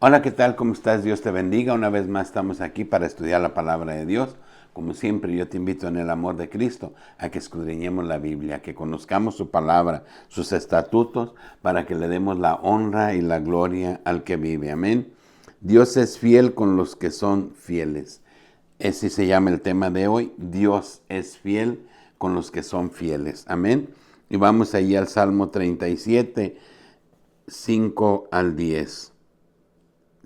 Hola, ¿qué tal? ¿Cómo estás? Dios te bendiga. Una vez más estamos aquí para estudiar la palabra de Dios. Como siempre, yo te invito en el amor de Cristo a que escudriñemos la Biblia, que conozcamos su palabra, sus estatutos, para que le demos la honra y la gloria al que vive. Amén. Dios es fiel con los que son fieles. Ese se llama el tema de hoy. Dios es fiel con los que son fieles. Amén. Y vamos allí al Salmo 37, 5 al 10.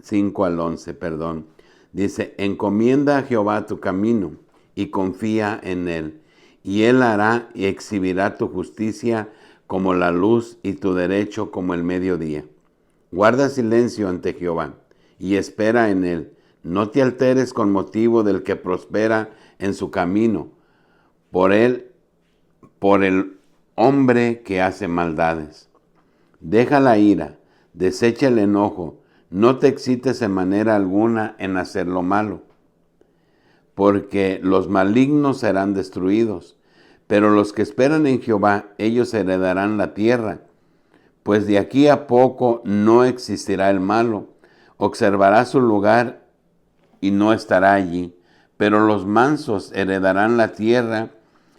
5 al 11, perdón. Dice, encomienda a Jehová tu camino y confía en él, y él hará y exhibirá tu justicia como la luz y tu derecho como el mediodía. Guarda silencio ante Jehová y espera en él. No te alteres con motivo del que prospera en su camino, por él, por el hombre que hace maldades. Deja la ira, desecha el enojo, no te excites en manera alguna en hacer lo malo, porque los malignos serán destruidos, pero los que esperan en Jehová, ellos heredarán la tierra. Pues de aquí a poco no existirá el malo, observará su lugar y no estará allí, pero los mansos heredarán la tierra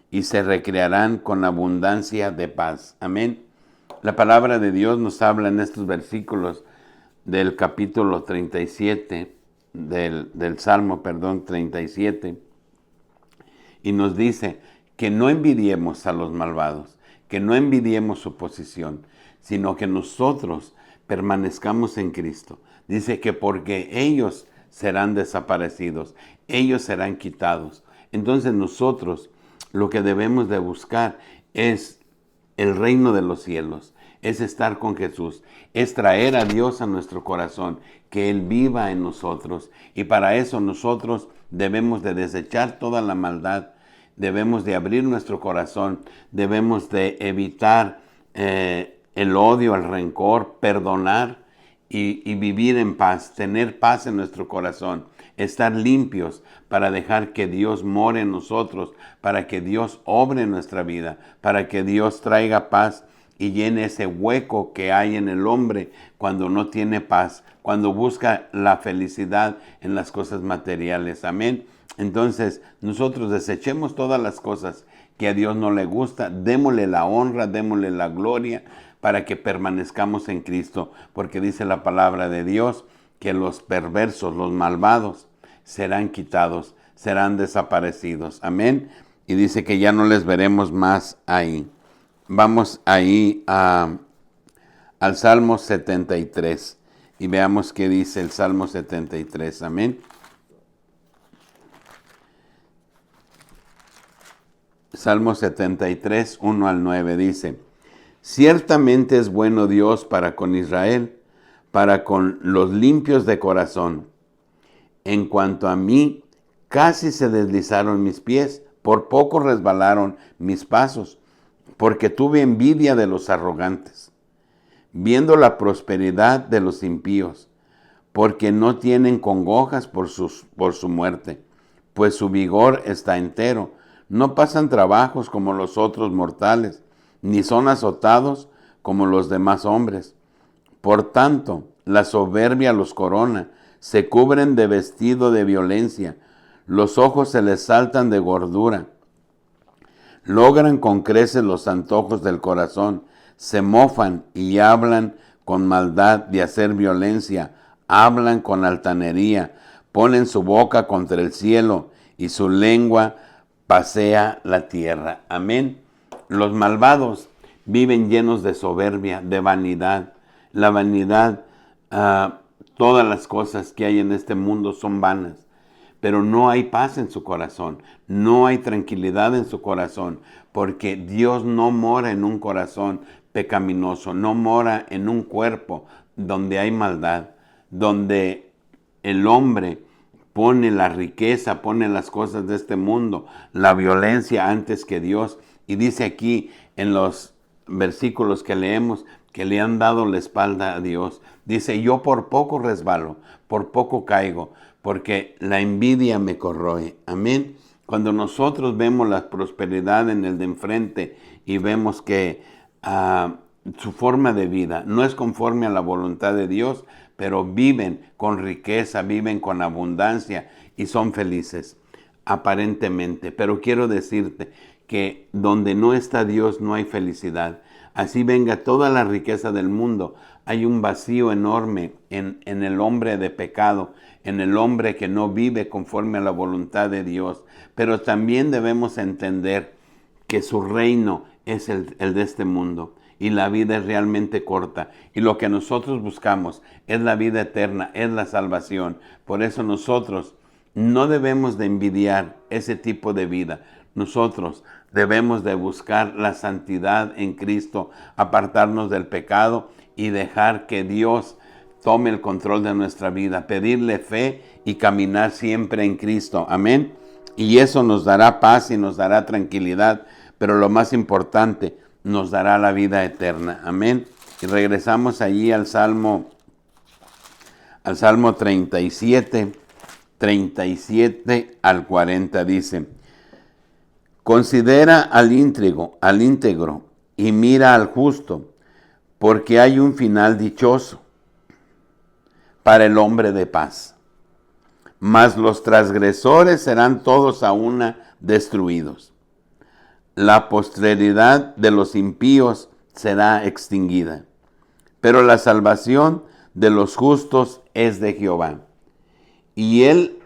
y se recrearán con abundancia de paz. Amén. La palabra de Dios nos habla en estos versículos del capítulo 37, del Salmo, 37, y nos dice que no envidiemos a los malvados, que no envidiemos su posición, sino que nosotros permanezcamos en Cristo. Dice que porque ellos serán desaparecidos, ellos serán quitados. Entonces nosotros lo que debemos de buscar es el reino de los cielos, es estar con Jesús, es traer a Dios a nuestro corazón, que Él viva en nosotros. Y para eso nosotros debemos de desechar toda la maldad, debemos de abrir nuestro corazón, debemos de evitar el odio, el rencor, perdonar y vivir en paz, tener paz en nuestro corazón, estar limpios para dejar que Dios more en nosotros, para que Dios obre en nuestra vida, para que Dios traiga paz y llene ese hueco que hay en el hombre cuando no tiene paz, cuando busca la felicidad en las cosas materiales. Amén. Entonces, nosotros desechemos todas las cosas que a Dios no le gusta, démosle la honra, démosle la gloria para que permanezcamos en Cristo, porque dice la palabra de Dios que los perversos, los malvados, serán quitados, serán desaparecidos. Amén. Y dice que ya no les veremos más ahí. Vamos ahí al Salmo 73 y veamos qué dice el Salmo 73. Amén. Salmo 73, 1 al 9 dice, ciertamente es bueno Dios para con Israel, para con los limpios de corazón. En cuanto a mí, casi se deslizaron mis pies, por poco resbalaron mis pasos, porque tuve envidia de los arrogantes, viendo la prosperidad de los impíos, porque no tienen congojas por su muerte, pues su vigor está entero. No pasan trabajos como los otros mortales, ni son azotados como los demás hombres. Por tanto, la soberbia los corona, se cubren de vestido de violencia, los ojos se les saltan de gordura. Logran con creces los antojos del corazón, se mofan y hablan con maldad de hacer violencia, hablan con altanería, ponen su boca contra el cielo y su lengua pasea la tierra. Amén. Los malvados viven llenos de soberbia, de vanidad. La vanidad, todas las cosas que hay en este mundo son vanas. Pero no hay paz en su corazón, no hay tranquilidad en su corazón, porque Dios no mora en un corazón pecaminoso, no mora en un cuerpo donde hay maldad, donde el hombre pone la riqueza, pone las cosas de este mundo, la violencia antes que Dios. Y dice aquí en los versículos que leemos que le han dado la espalda a Dios. Dice, yo por poco resbalo, por poco caigo, porque la envidia me corroe. Amén. Cuando nosotros vemos la prosperidad en el de enfrente y vemos que su forma de vida no es conforme a la voluntad de Dios, pero viven con riqueza, viven con abundancia y son felices, aparentemente. Pero quiero decirte que donde no está Dios no hay felicidad. Así venga toda la riqueza del mundo, hay un vacío enorme en el hombre de pecado, en el hombre que no vive conforme a la voluntad de Dios. Pero también debemos entender que su reino es el de este mundo y la vida es realmente corta. Y lo que nosotros buscamos es la vida eterna, es la salvación. Por eso nosotros no debemos de envidiar ese tipo de vida. Nosotros debemos de buscar la santidad en Cristo, apartarnos del pecado y dejar que Dios tome el control de nuestra vida, pedirle fe y caminar siempre en Cristo. Amén. Y eso nos dará paz y nos dará tranquilidad, pero lo más importante, nos dará la vida eterna. Amén. Y regresamos allí al Salmo 37, 37 al 40 dice: considera al íntegro y mira al justo, porque hay un final dichoso para el hombre de paz. Mas los transgresores serán todos a una destruidos. La posteridad de los impíos será extinguida, pero la salvación de los justos es de Jehová, y Él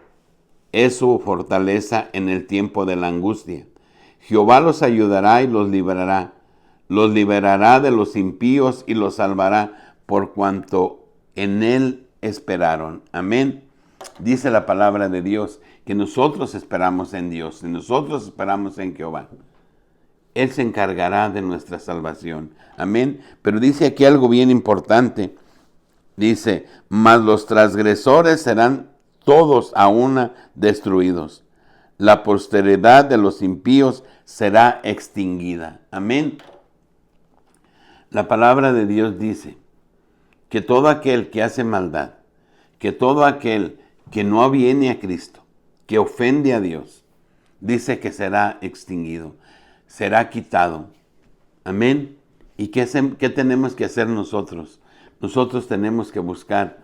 es su fortaleza en el tiempo de la angustia. Jehová los ayudará y los liberará de los impíos y los salvará por cuanto en Él esperaron. Amén. Dice la palabra de Dios que nosotros esperamos en Dios y nosotros esperamos en Jehová. Él se encargará de nuestra salvación. Amén. Pero dice aquí algo bien importante. Dice, mas los transgresores serán todos a una destruidos. La posteridad de los impíos será extinguida. Amén. La palabra de Dios dice que todo aquel que hace maldad, que todo aquel que no viene a Cristo, que ofende a Dios, dice que será extinguido, será quitado. Amén. ¿Y qué tenemos que hacer nosotros? Nosotros tenemos que buscar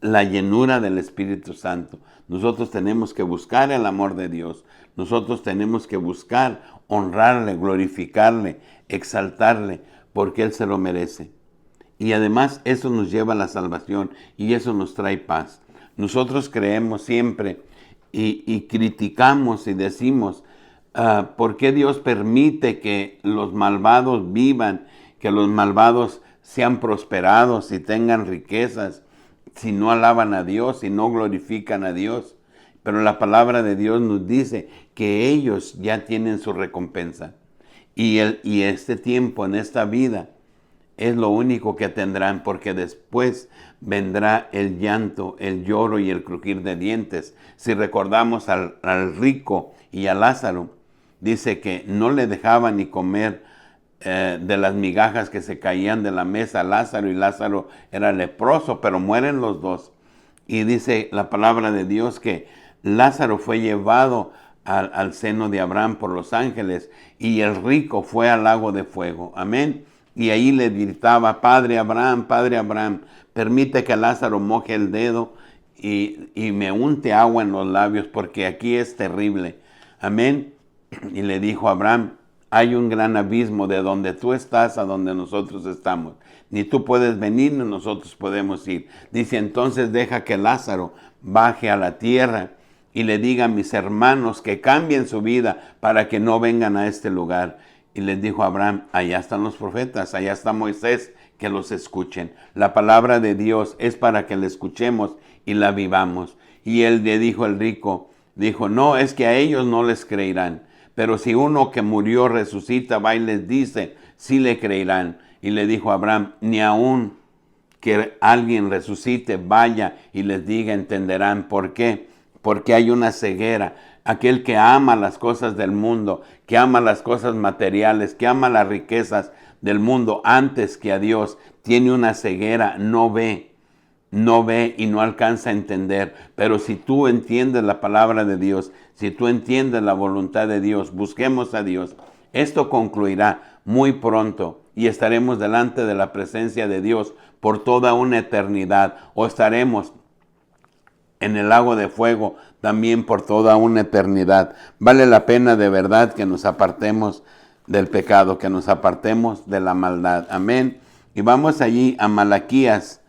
la llenura del Espíritu Santo. Nosotros tenemos que buscar el amor de Dios. Nosotros tenemos que buscar honrarle, glorificarle, exaltarle, porque Él se lo merece. Y además eso nos lleva a la salvación y eso nos trae paz. Nosotros creemos siempre y criticamos y decimos, ¿por qué Dios permite que los malvados vivan, que los malvados sean prosperados y tengan riquezas, si no alaban a Dios, si no glorifican a Dios? Pero la palabra de Dios nos dice que ellos ya tienen su recompensa. Y este tiempo, en esta vida, es lo único que tendrán, porque después vendrá el llanto, el lloro y el crujir de dientes. Si recordamos al rico y a Lázaro, dice que no le dejaban ni comer de las migajas que se caían de la mesa a Lázaro, y Lázaro era leproso, pero mueren los dos. Y dice la palabra de Dios que Lázaro fue llevado al seno de Abraham por los ángeles y el rico fue al lago de fuego. Amén. Y ahí le gritaba, Padre Abraham, permite que Lázaro moje el dedo y me unte agua en los labios, porque aquí es terrible. Amén. Y le dijo a Abraham, hay un gran abismo de donde tú estás a donde nosotros estamos. Ni tú puedes venir, ni nosotros podemos ir. Dice, entonces deja que Lázaro baje a la tierra y le diga a mis hermanos que cambien su vida para que no vengan a este lugar. Y les dijo a Abraham, allá están los profetas, allá está Moisés, que los escuchen. La palabra de Dios es para que la escuchemos y la vivamos. Y él le dijo al rico, dijo, no, es que a ellos no les creerán. Pero si uno que murió resucita, va y les dice, sí le creerán. Y le dijo a Abraham, ni aun que alguien resucite, vaya y les diga, entenderán. ¿Por qué? Porque hay una ceguera. Aquel que ama las cosas del mundo, que ama las cosas materiales, que ama las riquezas del mundo antes que a Dios, tiene una ceguera, no ve y no alcanza a entender. Pero si tú entiendes la palabra de Dios, si tú entiendes la voluntad de Dios, busquemos a Dios, esto concluirá muy pronto y estaremos delante de la presencia de Dios por toda una eternidad, o estaremos en el lago de fuego también por toda una eternidad. Vale la pena de verdad que nos apartemos del pecado, que nos apartemos de la maldad. Amén. Y vamos allí a Malaquías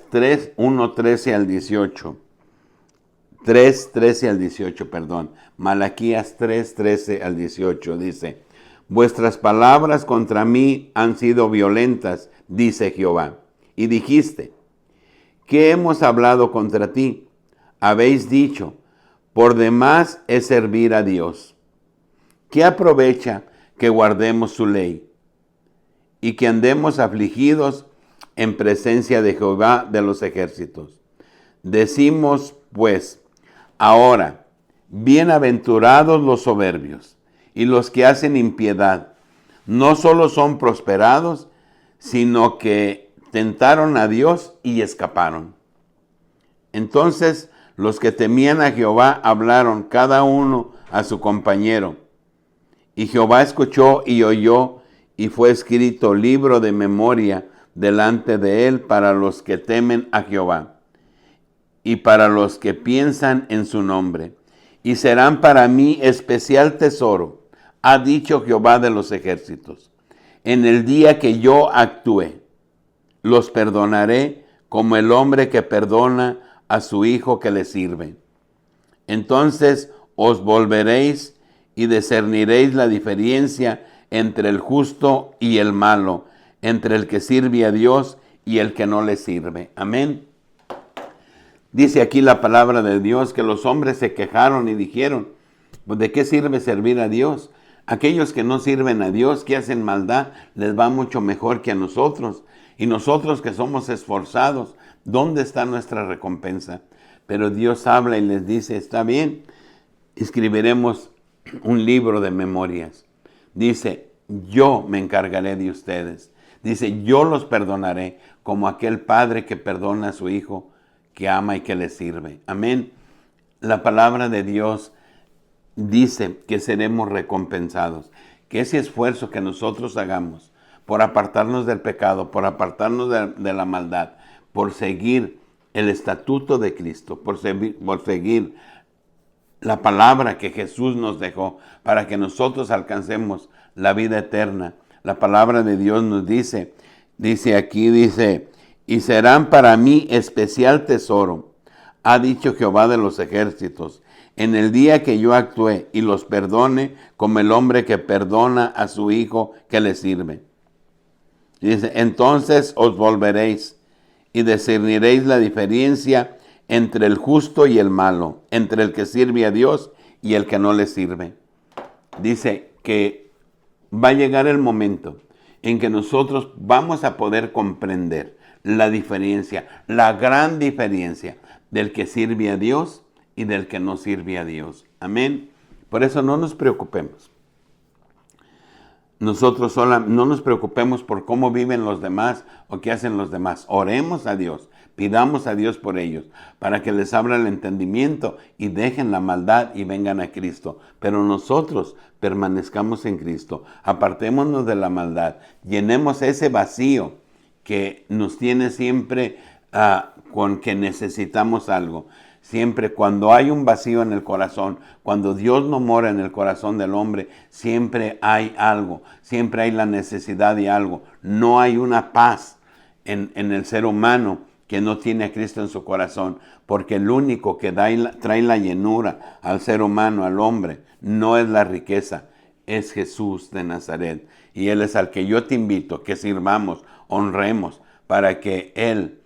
3, 1, 13 al 18. 3, 13 al 18, perdón. Malaquías 3, 13 al 18 dice: vuestras palabras contra mí han sido violentas, dice Jehová. Y dijiste: ¿qué hemos hablado contra ti? Habéis dicho: por demás es servir a Dios. ¿Qué aprovecha que guardemos su ley y que andemos afligidos en presencia de Jehová de los ejércitos? Decimos pues ahora: bienaventurados los soberbios y los que hacen impiedad. No solo son prosperados, sino que tentaron a Dios y escaparon. Entonces los que temían a Jehová hablaron cada uno a su compañero. Y Jehová escuchó y oyó, y fue escrito libro de memoria delante de él para los que temen a Jehová y para los que piensan en su nombre. Y serán para mí especial tesoro, ha dicho Jehová de los ejércitos. En el día que yo actúe, los perdonaré como el hombre que perdona a su hijo que le sirve. Entonces os volveréis y discerniréis la diferencia entre el justo y el malo, entre el que sirve a Dios y el que no le sirve. Amén. Dice aquí la palabra de Dios que los hombres se quejaron y dijeron: pues ¿de qué sirve servir a Dios? Aquellos que no sirven a Dios, que hacen maldad, les va mucho mejor que a nosotros. Y nosotros que somos esforzados, ¿dónde está nuestra recompensa? Pero Dios habla y les dice: está bien, escribiremos un libro de memorias. Dice: yo me encargaré de ustedes. Dice: yo los perdonaré como aquel padre que perdona a su hijo, que ama y que le sirve. Amén. La palabra de Dios dice que seremos recompensados, que ese esfuerzo que nosotros hagamos por apartarnos del pecado, por apartarnos de la maldad, por seguir el estatuto de Cristo, por seguir la palabra que Jesús nos dejó para que nosotros alcancemos la vida eterna. La palabra de Dios nos dice aquí, y serán para mí especial tesoro, ha dicho Jehová de los ejércitos, en el día que yo actúe y los perdone como el hombre que perdona a su hijo que le sirve. Dice: entonces os volveréis y discerniréis la diferencia entre el justo y el malo, entre el que sirve a Dios y el que no le sirve. Dice que va a llegar el momento en que nosotros vamos a poder comprender la diferencia, la gran diferencia del que sirve a Dios y del que no sirve a Dios. Amén. Por eso no nos preocupemos. Nosotros no nos preocupemos por cómo viven los demás o qué hacen los demás. Oremos a Dios, pidamos a Dios por ellos, para que les abra el entendimiento y dejen la maldad y vengan a Cristo. Pero nosotros permanezcamos en Cristo, apartémonos de la maldad, llenemos ese vacío que nos tiene siempre con que necesitamos algo. Siempre cuando hay un vacío en el corazón, cuando Dios no mora en el corazón del hombre, siempre hay algo, siempre hay la necesidad de algo. No hay una paz en el ser humano que no tiene a Cristo en su corazón, porque el único que trae la llenura al ser humano, al hombre, no es la riqueza, es Jesús de Nazaret. Y Él es al que yo te invito, que sirvamos, honremos, para que Él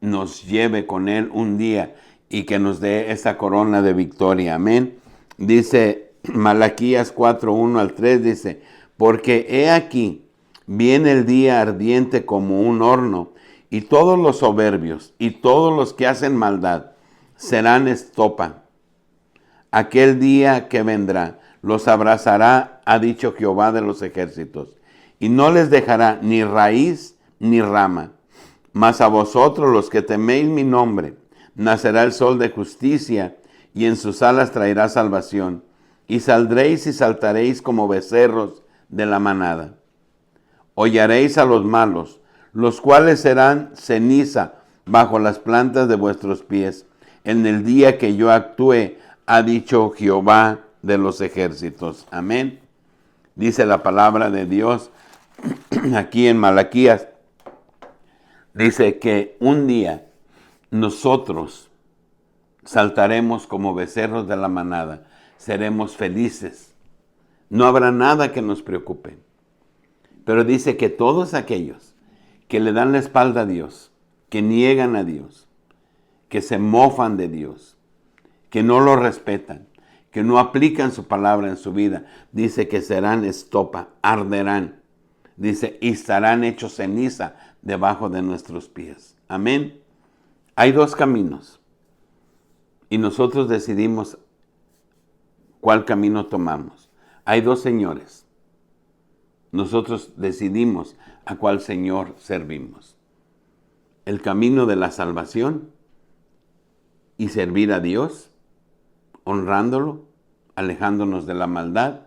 nos lleve con Él un día y que nos dé esa corona de victoria. Amén. Dice Malaquías 4, 1 al 3, dice: porque he aquí, viene el día ardiente como un horno, y todos los soberbios y todos los que hacen maldad serán estopa. Aquel día que vendrá los abrazará, ha dicho Jehová de los ejércitos, y no les dejará ni raíz ni rama. Mas a vosotros los que teméis mi nombre, nacerá el sol de justicia, y en sus alas traerá salvación, y saldréis y saltaréis como becerros de la manada. Hollaréis a los malos, los cuales serán ceniza bajo las plantas de vuestros pies, en el día que yo actúe, ha dicho Jehová de los ejércitos. Amén. Dice la palabra de Dios aquí en Malaquías. Dice que un día nosotros saltaremos como becerros de la manada, seremos felices, no habrá nada que nos preocupe. Pero dice que todos aquellos que le dan la espalda a Dios, que niegan a Dios, que se mofan de Dios, que no lo respetan, que no aplican su palabra en su vida, dice que serán estopa, arderán, dice, y estarán hechos ceniza debajo de nuestros pies. Amén. Hay dos caminos y nosotros decidimos cuál camino tomamos. Hay dos señores. Nosotros decidimos a cuál Señor servimos. El camino de la salvación y servir a Dios, honrándolo, alejándonos de la maldad,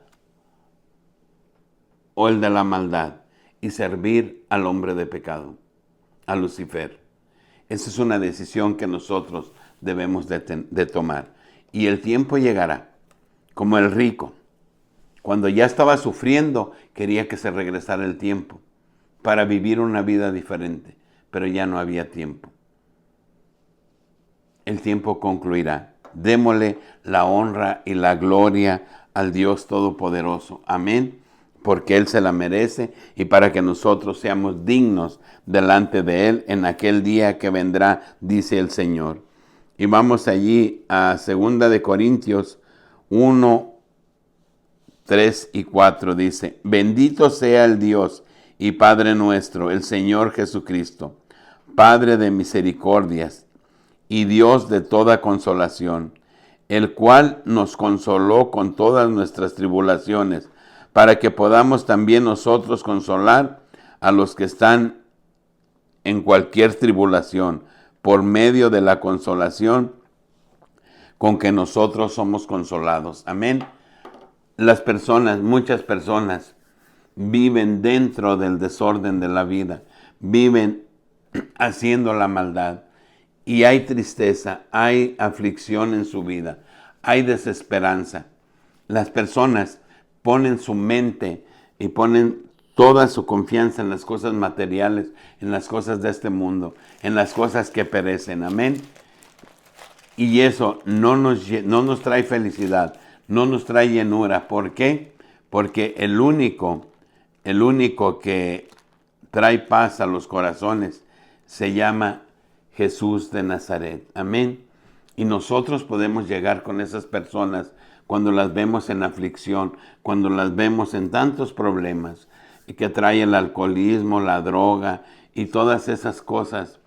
o el de la maldad y servir al hombre de pecado, a Lucifer. Esa es una decisión que nosotros debemos de tomar. Y el tiempo llegará, como el rico. Cuando ya estaba sufriendo, quería que se regresara el tiempo para vivir una vida diferente, pero ya no había tiempo. El tiempo concluirá. Démosle la honra y la gloria al Dios Todopoderoso. Amén. Porque Él se la merece y para que nosotros seamos dignos delante de Él en aquel día que vendrá, dice el Señor. Y vamos allí a 2 de Corintios 1, 3 y 4 dice, bendito sea el Dios y Padre nuestro, el Señor Jesucristo, Padre de misericordias y Dios de toda consolación, el cual nos consoló con todas nuestras tribulaciones, para que podamos también nosotros consolar a los que están en cualquier tribulación, por medio de la consolación con que nosotros somos consolados. Amén. Las personas, muchas personas, viven dentro del desorden de la vida, viven haciendo la maldad, y hay tristeza, hay aflicción en su vida, hay desesperanza. Las personas ponen su mente y ponen toda su confianza en las cosas materiales, en las cosas de este mundo, en las cosas que perecen. Amén. Y eso no nos trae felicidad, no nos trae llenura. ¿Por qué? Porque el único que trae paz a los corazones se llama Jesús de Nazaret. Amén. Y nosotros podemos llegar con esas personas cuando las vemos en aflicción, cuando las vemos en tantos problemas que trae el alcoholismo, la droga y todas esas cosas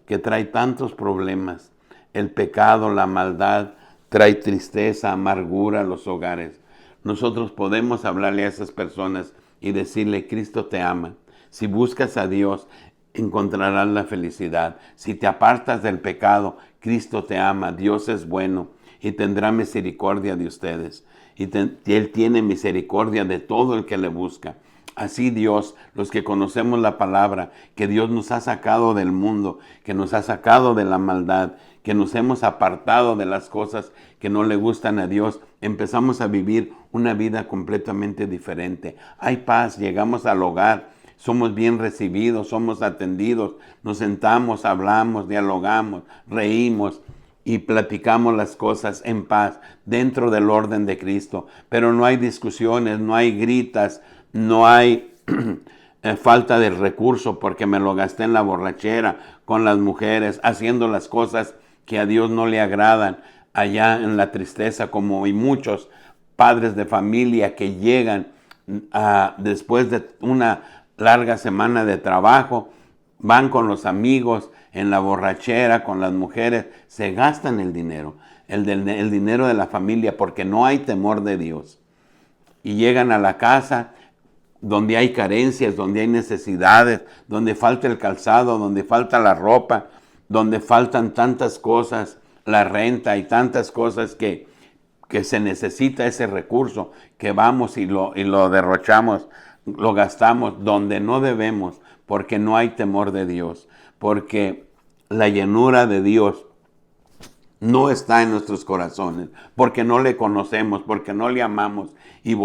que trae tantos problemas. El pecado, la maldad, trae tristeza, amargura a los hogares. Nosotros podemos hablarle a esas personas y decirle, Cristo te ama. Si buscas a Dios, encontrarás la felicidad. Si te apartas del pecado, Cristo te ama, Dios es bueno y tendrá misericordia de ustedes. Y Él tiene misericordia de todo el que le busca. Así Dios, los que conocemos la palabra, que Dios nos ha sacado del mundo, que nos ha sacado de la maldad, que nos hemos apartado de las cosas que no le gustan a Dios, empezamos a vivir una vida completamente diferente. Hay paz, llegamos al hogar, somos bien recibidos, somos atendidos, nos sentamos, hablamos, dialogamos, reímos y platicamos las cosas en paz dentro del orden de Cristo. Pero no hay discusiones, no hay gritas, no hay falta de recurso porque me lo gasté en la borrachera, con las mujeres, haciendo las cosas que a Dios no le agradan, allá en la tristeza, como hay muchos padres de familia que llegan después de una larga semana de trabajo, van con los amigos en la borrachera, con las mujeres, se gastan el dinero, el dinero de la familia, porque no hay temor de Dios. Y llegan a la casa donde hay carencias, donde hay necesidades, donde falta el calzado, donde falta la ropa, donde faltan tantas cosas, la renta y tantas cosas que se necesita ese recurso, que vamos y lo derrochamos lo gastamos donde no debemos, porque no hay temor de Dios, porque la llenura de Dios no está en nuestros corazones, porque no le conocemos, porque no le amamos y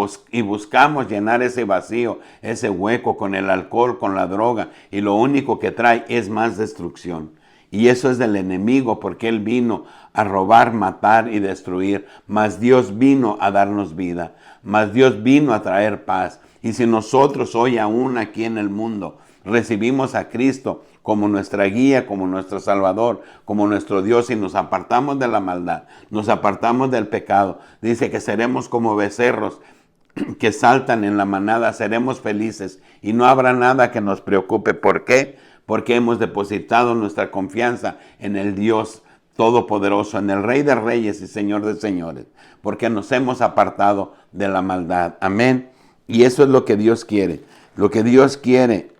buscamos llenar ese vacío, ese hueco con el alcohol, con la droga, y lo único que trae es más destrucción. Y eso es del enemigo, porque él vino a robar, matar y destruir, mas Dios vino a darnos vida, mas Dios vino a traer paz. Y si nosotros hoy aún aquí en el mundo recibimos a Cristo como nuestra guía, como nuestro Salvador, como nuestro Dios, y nos apartamos de la maldad, nos apartamos del pecado, dice que seremos como becerros que saltan en la manada, seremos felices y no habrá nada que nos preocupe. ¿Por qué? Porque hemos depositado nuestra confianza en el Dios Todopoderoso, en el Rey de Reyes y Señor de Señores, porque nos hemos apartado de la maldad. Amén. Y eso es lo que Dios quiere. Lo que Dios quiere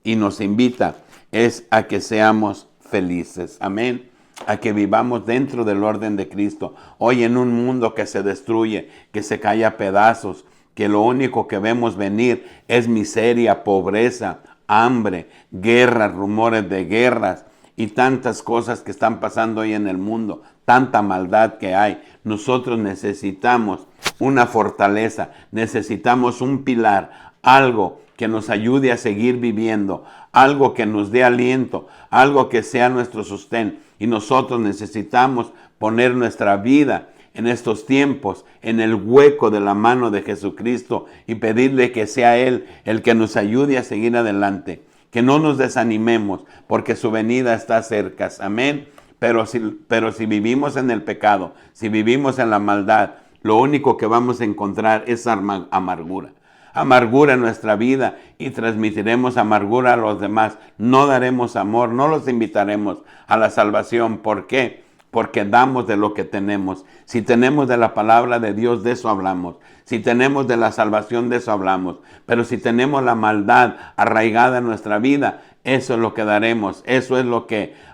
y nos invita es a que seamos felices. Amén. A que vivamos dentro del orden de Cristo. Hoy en un mundo que se destruye, que se cae a pedazos, que lo único que vemos venir es miseria, pobreza, hambre, guerras, rumores de guerras y tantas cosas que están pasando hoy en el mundo, tanta maldad que hay. Nosotros necesitamos una fortaleza, necesitamos un pilar, algo que nos ayude a seguir viviendo, algo que nos dé aliento, algo que sea nuestro sostén. Y nosotros necesitamos poner nuestra vida en estos tiempos en el hueco de la mano de Jesucristo y pedirle que sea Él el que nos ayude a seguir adelante. Que no nos desanimemos porque su venida está cerca. Amén. Pero si vivimos en el pecado, si vivimos en la maldad, lo único que vamos a encontrar es amargura. Amargura en nuestra vida y transmitiremos amargura a los demás. No daremos amor, no los invitaremos a la salvación. ¿Por qué? Porque damos de lo que tenemos. Si tenemos de la palabra de Dios, de eso hablamos. Si tenemos de la salvación, de eso hablamos. Pero si tenemos la maldad arraigada en nuestra vida, eso es lo que daremos. Eso es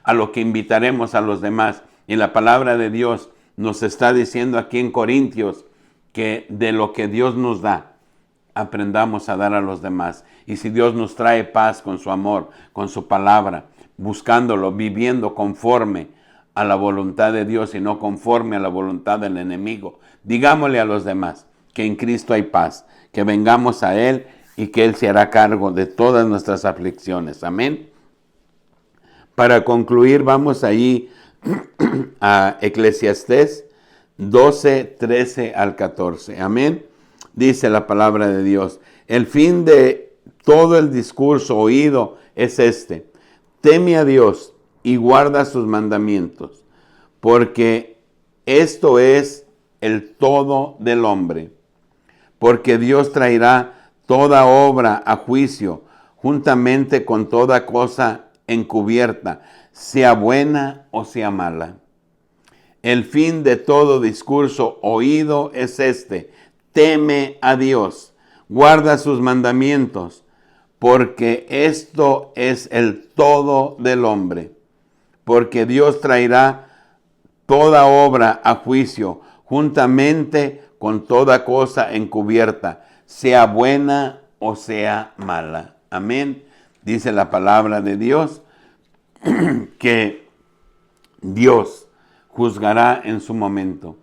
a lo que invitaremos a los demás. Y la palabra de Dios nos está diciendo aquí en Corintios que de lo que Dios nos da, aprendamos a dar a los demás. Y si Dios nos trae paz con su amor, con su palabra, buscándolo, viviendo conforme a la voluntad de Dios y no conforme a la voluntad del enemigo, digámosle a los demás que en Cristo hay paz, que vengamos a Él y que Él se hará cargo de todas nuestras aflicciones. Amén. Para concluir, vamos ahí a Eclesiastés 12, 13 al 14. Amén. Dice la palabra de Dios: el fin de todo el discurso oído es este: teme a Dios y guarda sus mandamientos, porque esto es el todo del hombre. Porque Dios traerá toda obra a juicio, juntamente con toda cosa encubierta, sea buena o sea mala. El fin de todo discurso oído es este: teme a Dios, guarda sus mandamientos, porque esto es el todo del hombre. Porque Dios traerá toda obra a juicio, juntamente con toda cosa encubierta, sea buena o sea mala. Amén. Dice la palabra de Dios que Dios juzgará en su momento.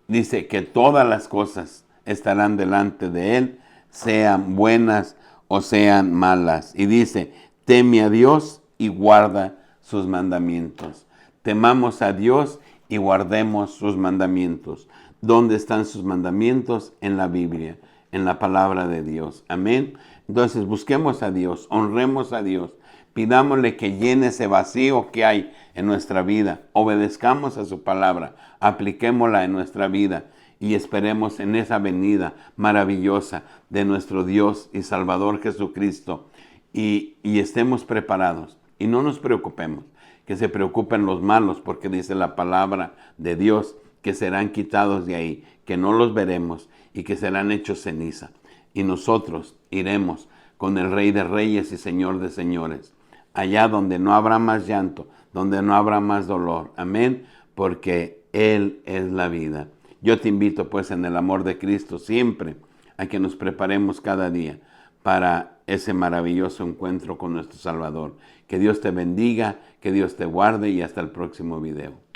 Dice que todas las cosas estarán delante de Él, sean buenas o sean malas. Y dice: teme a Dios y guarda sus mandamientos. Temamos a Dios y guardemos sus mandamientos. ¿Dónde están sus mandamientos? En la Biblia, en la palabra de Dios. Amén. Entonces busquemos a Dios, honremos a Dios, pidámosle que llene ese vacío que hay en nuestra vida. Obedezcamos a su palabra, apliquémosla en nuestra vida y esperemos en esa venida maravillosa de nuestro Dios y Salvador Jesucristo. Y estemos preparados y no nos preocupemos, que se preocupen los malos, porque dice la palabra de Dios que serán quitados de ahí, que no los veremos y que serán hechos ceniza. Y nosotros iremos con el Rey de Reyes y Señor de Señores, allá donde no habrá más llanto, donde no habrá más dolor. Amén, porque Él es la vida. Yo te invito pues en el amor de Cristo siempre a que nos preparemos cada día para ese maravilloso encuentro con nuestro Salvador. Que Dios te bendiga, que Dios te guarde y hasta el próximo video.